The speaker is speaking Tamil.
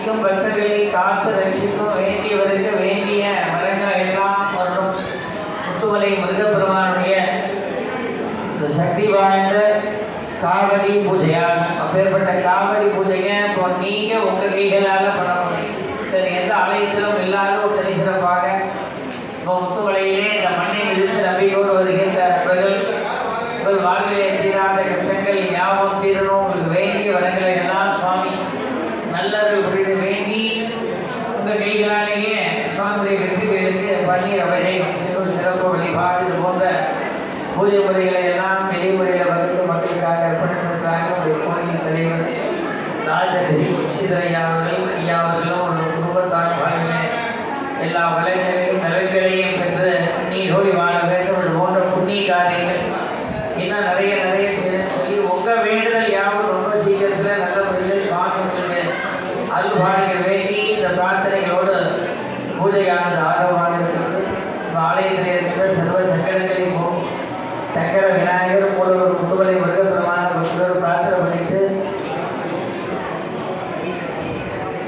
அனைத்தும் பக்தர்களை காத்து ரட்சிக்கும் வேண்டியவருக்கு வேண்டிய வரங்கள் எல்லாம் வரும். முத்துமலை முருகப்பெருமானுடைய சக்தி வாய்ந்த காவடி பூஜையாக அப்பேற்பட்ட காவடி பூஜையை இப்போ நீங்கள் உங்கள் கைகளால் பண்ண முடியும். சரி, எந்த ஆலயத்திலும் இல்லாத ஒரு தனிசிறப்பாக இப்போ முத்துமலையிலே இந்த மண்ணை விழுந்து நம்பிக்கோடு வருகின்ற அவர்கள் உங்கள் வாழ்விலே தீராத கஷ்டங்கள் ஞாபகம் தீரணும். உங்களுக்கு வேண்டிய வரங்களை எல்லாம் சுவாமி நல்லது புரிந்து வேண்டி உங்கள் கைகளாலேயே சுவாமியுடைய வெற்றிகளுக்கு பண்ணி அவரை சிறப்பு வழிபாடு இது போன்ற பூஜை முறைகளை எல்லாம் நெறிமுறையில் வகுத்து மக்களுக்காக அர்ப்பணித்திருக்கிறாங்க. உடைய கோயில் தலைவர் ராஜகிரி ஸ்ரீதரையா அவர்கள் ஐயா அவர்களும் ஒரு குடும்பத்தார் வாழ்விலே எல்லா வளங்களையும் நலன்களையும் பெற்று நீ ஓடி வாழ வேண்டும். இது போன்ற புண்ணிய காரியங்கள் இன்னும் நிறைய சொல்லி உங்கள் வேண்டுதல் யாவும் ரொம்ப சீக்கிரத்தில் நல்ல முறையில் சுவாமி உங்களுக்கு அருள்பாடுகள் வேண்டி இந்த பிரார்த்தனைகளோடு பூஜையானது ஆதரவாக இருக்கிறது. ஆலயத்தில் இருக்கிற சர்வ சங்கட